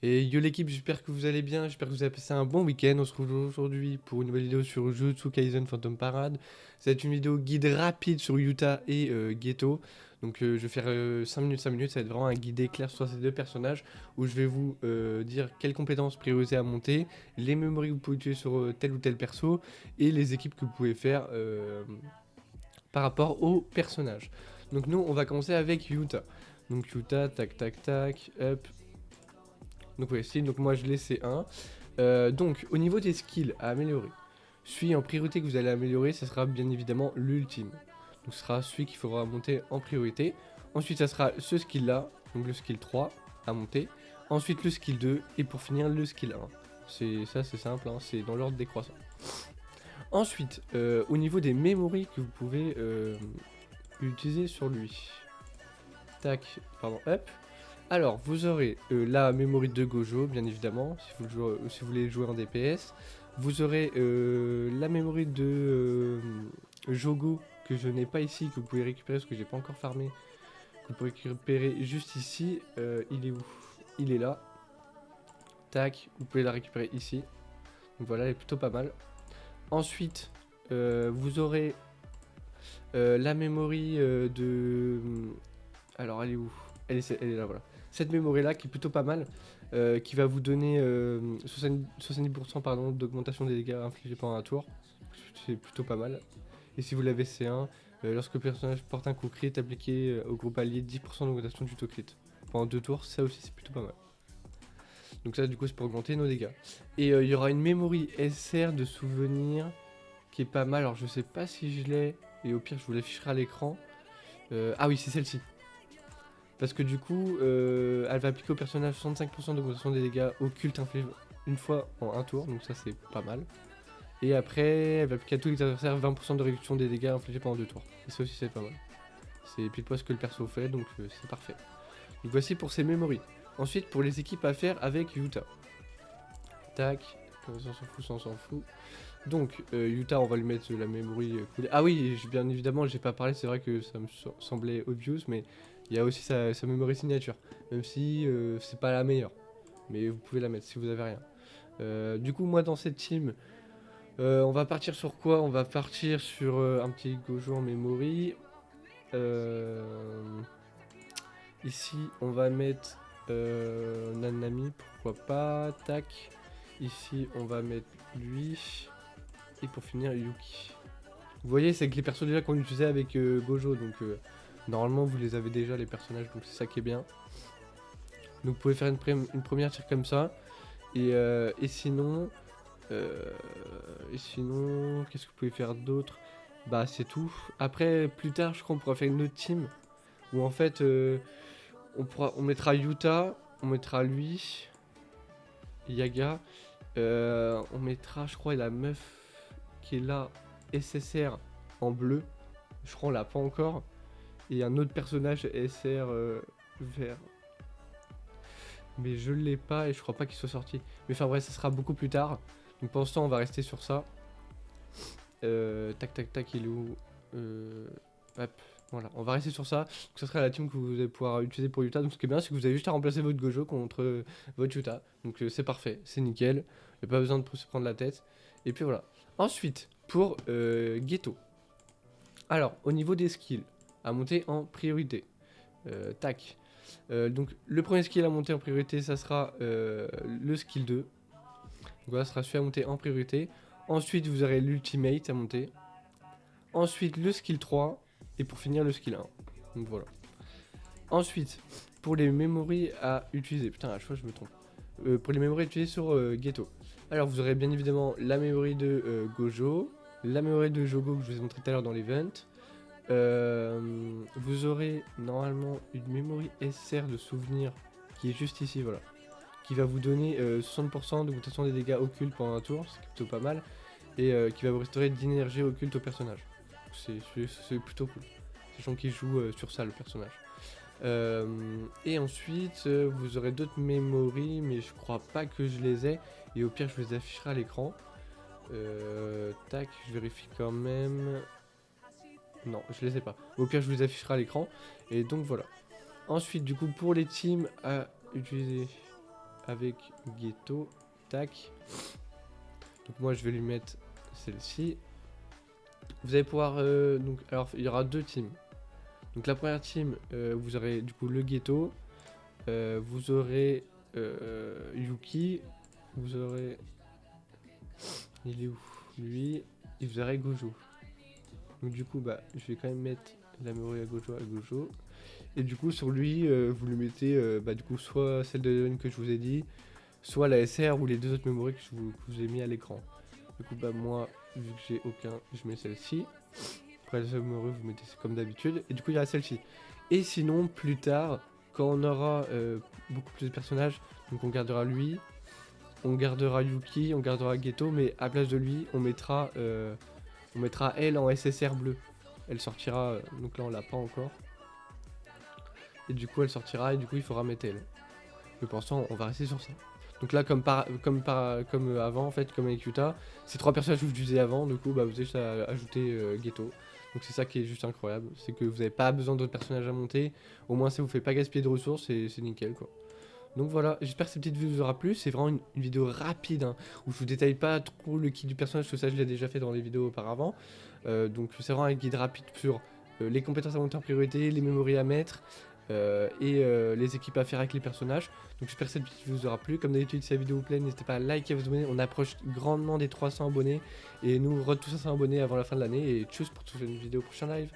Et yo l'équipe, j'espère que vous allez bien, j'espère que vous avez passé un bon week-end. On se retrouve aujourd'hui pour une nouvelle vidéo sur Jujutsu Kaisen Phantom Parade. C'est une vidéo guide rapide sur Yuta et Geto. Donc je vais faire 5 minutes, 5 minutes, ça va être vraiment un guide éclair sur ces deux personnages où je vais vous dire quelles compétences prioriser à monter, les memories que vous pouvez utiliser sur tel ou tel perso et les équipes que vous pouvez faire par rapport aux personnages. Donc nous, on va commencer avec Yuta. Donc Yuta, tac tac tac, hop. Donc voici, donc moi je l'ai C1. Donc au niveau des skills à améliorer, celui en priorité que vous allez améliorer, ça sera bien évidemment l'ultime. Donc ce sera celui qu'il faudra monter en priorité. Ensuite ça sera ce skill là, donc le skill 3 à monter. Ensuite le skill 2 et pour finir le skill 1. C'est simple, hein, c'est dans l'ordre décroissant. Ensuite, au niveau des memories que vous pouvez utiliser sur lui. Tac, pardon, hop. Alors, vous aurez la memory de Gojo, bien évidemment, si vous voulez jouer en DPS. Vous aurez la memory de Jogo, que je n'ai pas ici, que vous pouvez récupérer, parce que j'ai pas encore farmé. Que vous pouvez récupérer juste ici. Il est où? Il est là. Tac, vous pouvez la récupérer ici. Donc voilà, elle est plutôt pas mal. Ensuite, vous aurez la memory de... Alors, elle est où? Elle est là, voilà. Cette memory là qui est plutôt pas mal, qui va vous donner 70% pardon, d'augmentation des dégâts infligés pendant un tour. C'est plutôt pas mal. Et si vous l'avez C1, lorsque le personnage porte un coup crit, est appliqué au groupe allié 10% d'augmentation du taux crit. Pendant 2 tours, ça aussi c'est plutôt pas mal. Donc ça du coup c'est pour augmenter nos dégâts. Et il y aura une memory SR de souvenirs qui est pas mal. Alors je sais pas si je l'ai, et au pire je vous l'afficherai à l'écran. Ah oui c'est celle-ci. Parce que du coup, elle va appliquer au personnage 65% d'augmentation des dégâts occultes infligés une fois en un tour, donc ça c'est pas mal. Et après, elle va appliquer à tous les adversaires 20% de réduction des dégâts infligés pendant 2 tours. Et ça aussi c'est pas mal. C'est pile poil ce que le perso fait, donc c'est parfait. Donc voici pour ses memories. Ensuite, pour les équipes à faire avec Yuta. Tac, ça on s'en fout, ça on s'en fout. Donc, Yuta, on va lui mettre la memory coulée. Ah oui, bien évidemment, j'ai pas parlé, c'est vrai que ça me semblait obvious, mais il y a aussi sa memory signature. Même si c'est pas la meilleure. Mais vous pouvez la mettre si vous avez rien. Du coup, moi, dans cette team, on va partir sur quoi? On va partir sur un petit Gojo en memory. Ici, on va mettre Nanami, pourquoi pas. Tac. Ici, on va mettre lui. Et pour finir, Yuki. Vous voyez, c'est que les persos déjà qu'on utilisait avec Gojo, donc normalement vous les avez déjà les personnages, donc c'est ça qui est bien. Donc vous pouvez faire une première tir comme ça. Et sinon, qu'est-ce que vous pouvez faire d'autre? Bah c'est tout. Après, plus tard, je crois qu'on pourra faire une autre team où en fait on mettra Yuta, on mettra lui, Yaga, on mettra, je crois, la meuf qui est là, SSR en bleu. Je crois on l'a pas encore. Et un autre personnage SR vert. Mais je l'ai pas et je crois pas qu'il soit sorti. Mais enfin bref, ça sera beaucoup plus tard. Donc pour l'instant, on va rester sur ça. Tac tac tac, il est où Hop, voilà, on va rester sur ça. Donc ça sera la team que vous allez pouvoir utiliser pour Yuta. Donc ce qui est bien, c'est que vous avez juste à remplacer votre Gojo contre votre Yuta. Donc c'est parfait, c'est nickel. Il n'y a pas besoin de se prendre la tête. Et puis voilà. Ensuite, pour Geto. Alors, au niveau des skills, à monter en priorité. Tac. Donc, le premier skill à monter en priorité, ça sera le skill 2. Donc, voilà, ça sera celui à monter en priorité. Ensuite, vous aurez l'ultimate à monter. Ensuite, le skill 3. Et pour finir, le skill 1. Donc, voilà. Ensuite, pour les memories à utiliser. Putain, à chaque fois, je me trompe. Pour les memories à utiliser sur Geto. Alors, vous aurez bien évidemment la memory de Gojo. La memory de Jogo que je vous ai montré tout à l'heure dans l'event. Vous aurez normalement une memory SR de souvenir qui est juste ici, voilà. Qui va vous donner 60% d'augmentation des dégâts occultes pendant un tour, ce qui est plutôt pas mal. Et qui va vous restaurer d'énergie occulte au personnage. C'est plutôt cool. Sachant qu'il joue sur ça, le personnage. Et ensuite, vous aurez d'autres memories, mais je crois pas que je les ai. Et au pire, je vous les afficherai à l'écran. Tac, je vérifie quand même. Non, je les ai pas. Au pire, je vous les afficherai à l'écran. Et donc voilà. Ensuite, du coup, pour les teams à utiliser. avec Ghetto. Tac. Donc moi je vais lui mettre celle-ci. Vous allez pouvoir donc alors il y aura 2 teams. Donc la première team vous aurez du coup le Ghetto, vous aurez Yuki, vous aurez il est où lui, et vous aurez Gojo. Donc du coup bah je vais quand même mettre la memory à Gojo. Et du coup sur lui vous lui mettez bah du coup soit celle de Eleven que je vous ai dit, soit la SR ou les 2 autres memories que je vous ai mis à l'écran. Du coup bah moi vu que j'ai aucun, je mets celle-ci. Après la memory vous mettez comme d'habitude. Et du coup il y a celle-ci. Et sinon plus tard, quand on aura beaucoup plus de personnages, donc on gardera lui, on gardera Yuki, on gardera Ghetto, mais à place de lui on mettra elle en SSR bleu. Elle sortira, donc là on l'a pas encore. Et du coup elle sortira et du coup il faudra mettre elle. Mais pour l'instant on va rester sur ça. Donc là comme avant en fait, comme avec Yuta, ces 3 personnages que je vous disais avant, du coup bah vous avez juste à ajouter Ghetto. Donc c'est ça qui est juste incroyable, c'est que vous n'avez pas besoin d'autres personnages à monter, au moins ça vous fait pas gaspiller de ressources et c'est nickel quoi. Donc voilà, j'espère que cette petite vidéo vous aura plu, c'est vraiment une vidéo rapide hein, où je vous détaille pas trop le kit du personnage, tout ça je l'ai déjà fait dans les vidéos auparavant. Donc c'est vraiment un guide rapide sur les compétences à monter en priorité, les memories à mettre et les équipes à faire avec les personnages. Donc j'espère que cette vidéo vous aura plu, comme d'habitude si la vidéo vous plaît n'hésitez pas à liker et à vous abonner, on approche grandement des 300 abonnés et nous tous 500 abonnés avant la fin de l'année et tchuss pour toute une vidéo prochain live.